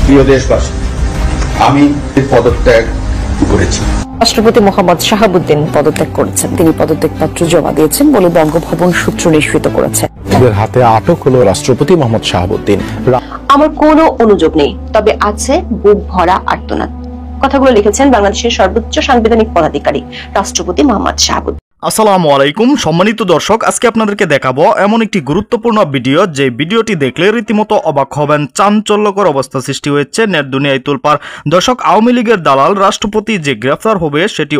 প্রিয় দেশবাসী, আমি পদত্যাগ করেছি। রাষ্ট্রপতি মোহাম্মদ শাহাবুদ্দিন পদত্যাগ করেছেন। তিনি পদত্যাগপত্র জমা দিয়েছেন বলে বঙ্গভবন সূত্র নিশ্চিত করেছে। এদের হাতে আটক হলো রাষ্ট্রপতি মোহাম্মদ শাহাবুদ্দিন। আমার কোনো অনুযোগ নেই, তবে আছে বুক ভরা আর্তনাদ। কথাগুলো লিখেছেন বাংলাদেশের সর্বোচ্চ সাংবিধানিক পদাধিকারী রাষ্ট্রপতি মোহাম্মদ শাহাবুদ্দিন। আসসালামু আলাইকুম সম্মানিত দর্শক, আজকে আপনাদেরকে দেখাবো এমন একটি গুরুত্বপূর্ণ ভিডিও, যে ভিডিওটি দেখলে রীতিমতো অবাক হবেন। চাঞ্চল্যকর অবস্থা সৃষ্টি হয়েছে নেট দুনিয়ায় তোলপাড়। দর্শক, আওয়ামী লীগের দালাল রাষ্ট্রপতি যে গ্রেফতার হবে সেটি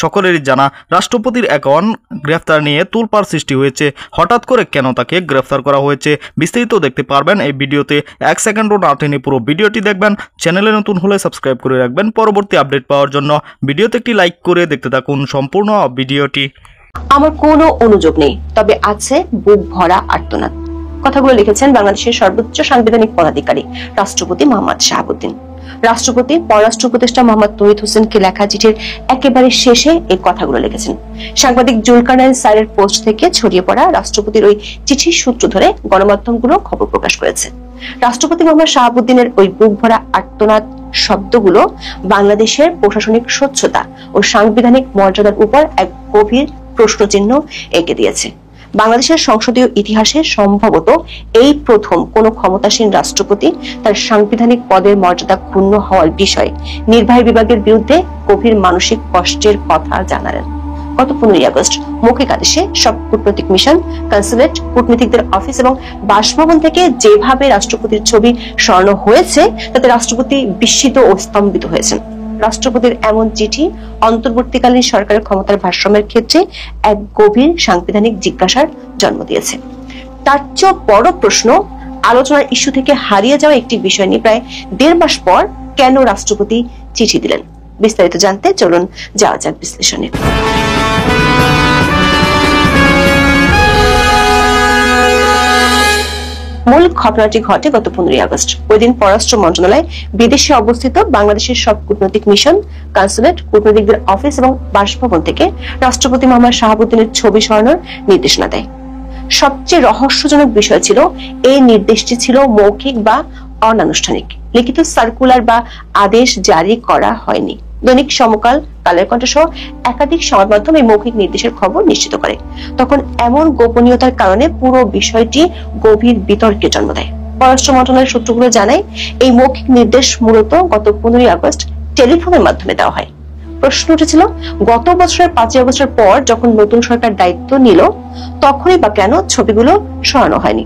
সকলেরই জানা। রাষ্ট্রপতির এখন গ্রেফতার নিয়ে তোলপাড় সৃষ্টি হয়েছে। হঠাৎ করে কেন তাকে গ্রেফতার করা হয়েছে বিস্তারিত দেখতে পারবেন এই ভিডিওতে। এক সেকেন্ডও না টেনে পুরো ভিডিওটি দেখবেন। চ্যানেলে নতুন হলে সাবস্ক্রাইব করে রাখবেন পরবর্তী আপডেট পাওয়ার জন্য। ভিডিওতে একটি লাইক করে দেখতে থাকুন সম্পূর্ণ ভিডিওটি। আমার কোনো অনুযোগ নেই, তবে আছে বুক ভরা আর্তনাদ। কথাগুলো লিখেছেন বাংলাদেশের সর্বোচ্চ সাংবিধানিক পদাধিকারী রাষ্ট্রপতি মোহাম্মদ শাহাবুদ্দিন। রাষ্ট্রপতি পররাষ্ট্র উপদেষ্টা মোহাম্মদ তৌহিদ হোসেনকে লেখা চিঠির একেবারে শেষে এই কথাগুলো লিখেছেন। সাংবাদিক জুলকারনাইন স্যারের পোস্ট থেকে ছড়িয়ে পড়া রাষ্ট্রপতির ওই চিঠির সূত্র ধরে গণমাধ্যমগুলো খবর প্রকাশ করেছে। রাষ্ট্রপতি মোহাম্মদ শাহাবুদ্দিনের ওই বুক ভরা আর্তনাদ শব্দগুলো বাংলাদেশের প্রশাসনিক স্বচ্ছতা ও সাংবিধানিক মর্যাদার উপর এক গভীর প্রশ্নচিহ্ন এঁকে দিয়েছে। বাংলাদেশের সংসদীয় ইতিহাসে সম্ভবত এই প্রথম কোন ক্ষমতাসীন রাষ্ট্রপতি তার সাংবিধানিক পদের মর্যাদা ক্ষুণ্ণ হওয়ার বিষয়ে নির্বাহী বিভাগের বিরুদ্ধে গভীর মানসিক কষ্টের কথা জানালেন। গত 15 আগস্ট মৌখিক আদেশে সব কূটনৈতিক মিশন, কনসুলেট, কূটনীতিকদের অফিস এবং বাসভবন থেকে যেভাবে রাষ্ট্রপতির ছবি সরানো হয়েছে তাতে রাষ্ট্রপতি বিস্মিত ও স্তম্ভিত হয়েছেন। রাষ্ট্রপতির এমন চিঠি অন্তর্বর্তীকালীন সরকারের ক্ষমতার ভারসাম্যের ক্ষেত্রে এক গভীর সাংবিধানিক জিজ্ঞাসার জন্ম দিয়েছে। তার চেয়ে বড় প্রশ্ন, আলোচনার ইস্যু থেকে হারিয়ে যাওয়া একটি বিষয় নিয়ে প্রায় 1.5 মাস পর কেন রাষ্ট্রপতি চিঠি দিলেন। বিস্তারিত জানতে চলুন যাওয়া যাক বিশ্লেষণে। মূল ঘটনাটি ঘটে গত 15 আগস্ট। ওই দিন পররাষ্ট্র মন্ত্রণালয় বিদেশে অবস্থিত বাংলাদেশের সব কূটনৈতিক মিশন, কনসুলেট, কূটনীতিকদের অফিস এবং বাসভবন থেকে রাষ্ট্রপতি মোহাম্মদ শাহাবুদ্দিনের ছবি সরানোর নির্দেশনা দেয়। সবচেয়ে রহস্যজনক বিষয় ছিল, এই নির্দেশটি ছিল মৌখিক বা অনানুষ্ঠানিক। লিখিত সার্কুলার বা আদেশ জারি করা হয়নি। দৈনিক সমকাল, কালের কণ্ঠ সহ একাধিক সংবাদ মাধ্যম এই মৌখিক নির্দেশের খবর নিশ্চিত করে। তখন এমন গোপনীয়তার কারণে পুরো বিষয়টি গভীর বিতর্কের জন্ম দেয়। পররাষ্ট্র মন্ত্রণালয়ের সূত্রগুলো জানায়, এই মৌখিক নির্দেশ মূলত গত 15 আগস্ট টেলিফোনের মাধ্যমে দেওয়া হয়। প্রশ্ন উঠেছিল, গত বছরের 5 আগস্টের পর যখন নতুন সরকার দায়িত্ব নিল তখনই বা কেন ছবিগুলো সরানো হয়নি।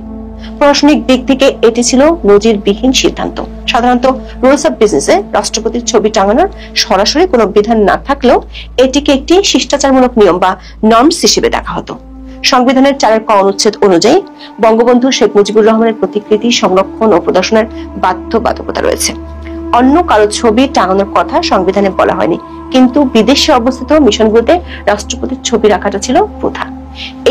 প্রশাসনিক দিক থেকে এটি ছিল নজিরবিহীন সিদ্ধান্ত। সাধারণত রুলস অফ বিজনেসে রাষ্ট্রপতির ছবি টাঙানোর সরাসরি কোনো বিধান না থাকলেও এটিকে একটি শিষ্টাচারমূলক নিয়ম বা নর্মস হিসেবে দেখা হতো। সংবিধানের 4 ক অনুচ্ছেদ অনুযায়ী বঙ্গবন্ধু শেখ মুজিবুর রহমানের প্রতিকৃতি সংরক্ষণ ও প্রদর্শনের বাধ্যবাধকতা রয়েছে। অন্য কারো ছবি টাঙানোর কথা সংবিধানে বলা হয়নি, কিন্তু বিদেশে অবস্থিত মিশনগুলোতে রাষ্ট্রপতির ছবি রাখাটা ছিল প্রথা।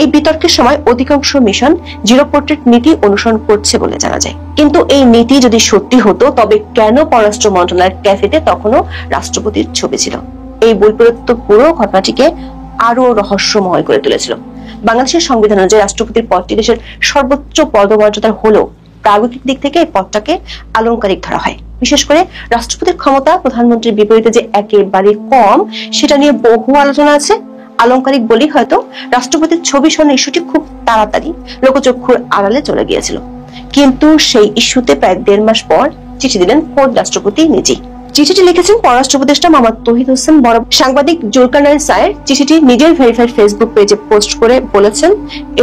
এই বিতর্কের সময় অধিকাংশ মিশন জিরো পোর্ট্রেট নীতি অনুসরণ করছে বলে জানা যায়। কিন্তু এই নীতি যদি সত্যি হতো তবে কেন পররাষ্ট্র মন্ত্রণালয়ের ক্যাফেতে তখনও রাষ্ট্রপতির ছবি ছিল? এই বৈপরীত্য পুরো ঘটনাটিকে আরো রহস্যময় করে তুলেছিল। বাংলাদেশের সংবিধান অনুযায়ী রাষ্ট্রপতির পদটি দেশের সর্বোচ্চ পদমর্যাদার হলেও প্রাগতিক দিক থেকে এই পদটাকে আলংকারিক ধরা হয়। বিশেষ করে রাষ্ট্রপতির ক্ষমতা প্রধানমন্ত্রীর বিপরীতে যে একেবারে কম, সেটা নিয়ে বহু আলোচনা আছে। আলংকারিক বলি হয়তো রাষ্ট্রপতির ছবি সরানোর ইস্যুটি খুব তাড়াতাড়ি লোকচক্ষুর আড়ালে চলে গিয়েছিল, কিন্তু সেই ইস্যুতে প্রায় 1.5 মাস পর চিঠি দিলেন খোদ রাষ্ট্রপতি নিজেই। চিঠিটি লিখেছেন পররাষ্ট্র উপদেষ্টা মোহাম্মদ তৌহিদ হোসেন। সাংবাদিক জুলকারনাইন স্যার চিঠিটি নিজের ভেরিফাইড ফেসবুক পেজে পোস্ট করে বলেছেন,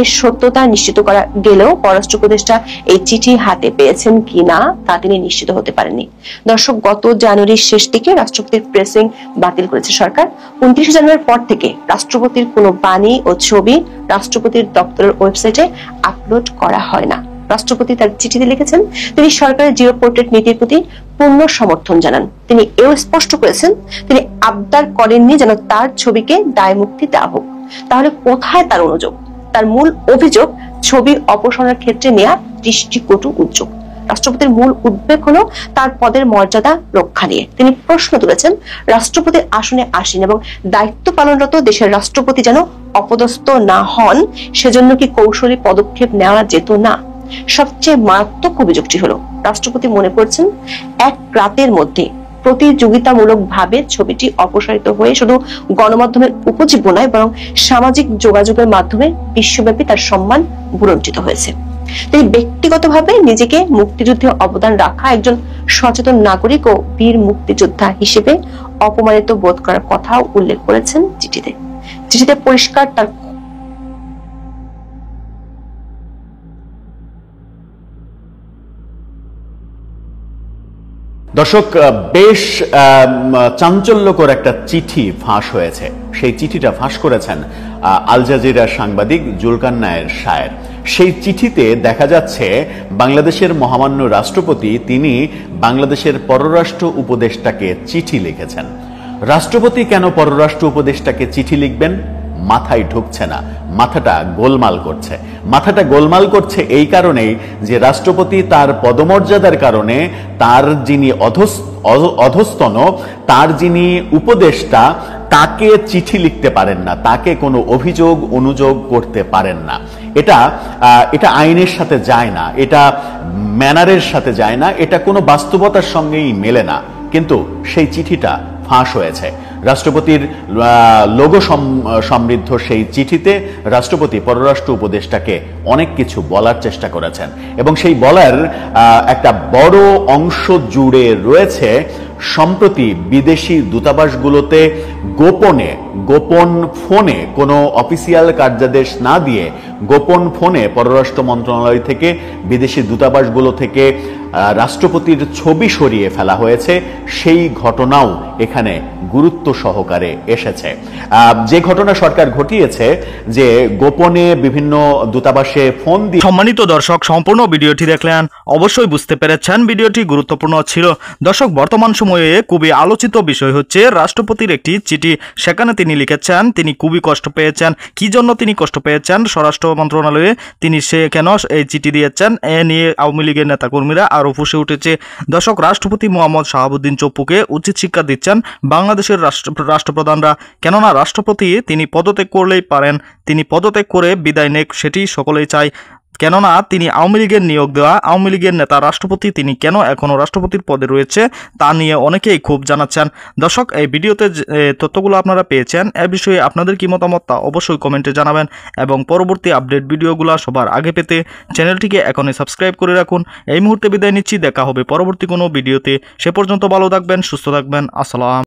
এর সত্যতা নিশ্চিত করা গেলেও পররাষ্ট্র উপদেষ্টা এই চিঠি হাতে পেয়েছেন কিনা তা তিনি নিশ্চিত হতে পারেননি। দর্শক, গত জানুয়ারির শেষ দিকে রাষ্ট্রপতির প্রেসিং বাতিল করেছে সরকার। 29 জানুয়ারির পর থেকে রাষ্ট্রপতির কোনো বাণী ও ছবি রাষ্ট্রপতির দপ্তরের ওয়েবসাইটে আপলোড করা হয় না। রাষ্ট্রপতি তার চিঠিতে লিখেছেন, তিনি সরকারের জিরো পোর্ট্রেট নীতির প্রতি পূর্ণ সমর্থন জানান। তিনি এও স্পষ্ট করেছেন, তিনি আবদার করেননি যেন তার ছবিকে দায় মুক্তি দেওয়া হোক। তাহলে কোথায় তার অনুযোগ? তার মূল অভিযোগ ছবি অপসারণের ক্ষেত্রে নেওয়া দৃষ্টিকটু উদ্যোগ। রাষ্ট্রপতির মূল উদ্বেগ হলো তার পদের মর্যাদা রক্ষা নিয়ে। তিনি প্রশ্ন তুলেছেন, রাষ্ট্রপতির আসনে আসীন এবং দায়িত্ব পালনরত দেশের রাষ্ট্রপতি যেন অপদস্থ না হন, সেজন্য কি কৌশলী পদক্ষেপ নেওয়া যেত না? সবচেয়ে মারাত্মক অভিযোগটি হলো রাষ্ট্রপতি মনে করছেন এক রাতের মধ্যে প্রতিযোগিতামূলক ভাবে ছবিটি অপসারিত হয়ে শুধু গণমাধ্যমের উপজীব্য নয় বরং সামাজিক যোগাযোগের মাধ্যমে বিশ্বব্যাপী তার সম্মান বুরঞ্চিত হয়েছে। তিনি ব্যক্তিগতভাবে নিজেকে মুক্তিযুদ্ধে অবদান রাখা একজন সচেতন নাগরিক ও বীর মুক্তিযোদ্ধা হিসেবে অপমানিত বোধ করার কথাও উল্লেখ করেছেন চিঠিতে পরিষ্কার তার দর্শক, বেশ চাঞ্চল্যকর একটা চিঠি ফাঁস হয়েছে। সেই চিঠিটা ফাঁস করেছেন আল জাজিরার সাংবাদিক জুলকারনায়ের শায়ের। সেই চিঠিতে দেখা যাচ্ছে বাংলাদেশের মহামান্য রাষ্ট্রপতি তিনি বাংলাদেশের পররাষ্ট্র উপদেষ্টাকে চিঠি লিখেছেন। রাষ্ট্রপতি কেন পররাষ্ট্র উপদেষ্টাকে চিঠি লিখবেন মাথায় ঢুকছে না, মাথাটা গোলমাল করছে এই কারণেই যে রাষ্ট্রপতি তার পদমর্যাদার কারণে তার যিনি অধস্তন, তার যিনি উপদেষ্টা, তাকে চিঠি লিখতে পারেন না, তাকে কোনো অভিযোগ অনুযোগ করতে পারেন না। এটা আইনের সাথে যায় না, এটা ম্যানারের সাথে যায় না, এটা কোনো বাস্তবতার সঙ্গেই মেলে না। কিন্তু সেই চিঠিটা ফাঁস হয়েছে। রাষ্ট্রপতির লোগো সমৃদ্ধ সেই চিঠিতে রাষ্ট্রপতি পররাষ্ট্র উপদেষ্টাকে অনেক কিছু বলার চেষ্টা করেছেন এবং সেই বলার একটা বড় অংশ জুড়ে রয়েছে সম্প্রতি বিদেশি দূতাবাসগুলোতে গোপন ফোনে কোনো অফিসিয়াল কার্যাদেশ না দিয়ে গোপন ফোনে পররাষ্ট্র মন্ত্রণালয় থেকে বিদেশি দূতাবাসগুলো থেকে রাষ্ট্রপতির ছবি সরিয়ে ফেলা হয়েছে। সেই ঘটনাও এখানে গুরুত্ব সহকারে এসেছে। যে ঘটনা সরকার ঘটিয়েছে যে গোপনে বিভিন্ন দূতাবাসে ফোন দিয়ে। সম্মানিত দর্শক, সম্পূর্ণ ভিডিওটি দেখলেন, অবশ্যই বুঝতে পেরেছেন ভিডিওটি গুরুত্বপূর্ণ ছিল। দর্শক, বর্তমান সময়ে খুবই আলোচিত বিষয় হচ্ছে রাষ্ট্রপতির একটি চিঠি। সেখানে তিনি লিখেছেন তিনি খুবই কষ্ট পেয়েছেন। কি জন্য তিনি কষ্ট পেয়েছেন স্বরাষ্ট্র মন্ত্রণালয়ে তিনি কেন এই চিঠি দিয়েছেন এ নিয়ে আওয়ামী লীগের নেতাকর্মীরা আরো ফুসে উঠেছে। দর্শক, রাষ্ট্রপতি মোহাম্মদ শাহাবুদ্দিন চপ্পুকে উচিত শিক্ষা দিচ্ছেন বাংলাদেশের রাষ্ট্রপ্রধানরা। কেননা রাষ্ট্রপতি তিনি পদত্যাগ করলেই পারেন, তিনি পদত্যাগ করে বিদায় নেক, সেটি সকলেই চায়। কেননা তিনি আওয়ামী লীগের নিয়োগ দেওয়া আওয়ামী লীগের নেতা রাষ্ট্রপতি, তিনি কেন এখনও রাষ্ট্রপতির পদে রয়েছে তা নিয়ে অনেকেই ক্ষোভ জানাচ্ছেন। দর্শক, এই ভিডিওতে তথ্যগুলো আপনারা পেয়েছেন, এ বিষয়ে আপনাদের কি মতামত তা অবশ্যই কমেন্টে জানাবেন এবং পরবর্তী আপডেট ভিডিওগুলো সবার আগে পেতে চ্যানেলটিকে এখনই সাবস্ক্রাইব করে রাখুন। এই মুহূর্তে বিদায় নিচ্ছি, দেখা হবে পরবর্তী কোনো ভিডিওতে। সে পর্যন্ত ভালো থাকবেন, সুস্থ থাকবেন। আসসালাম।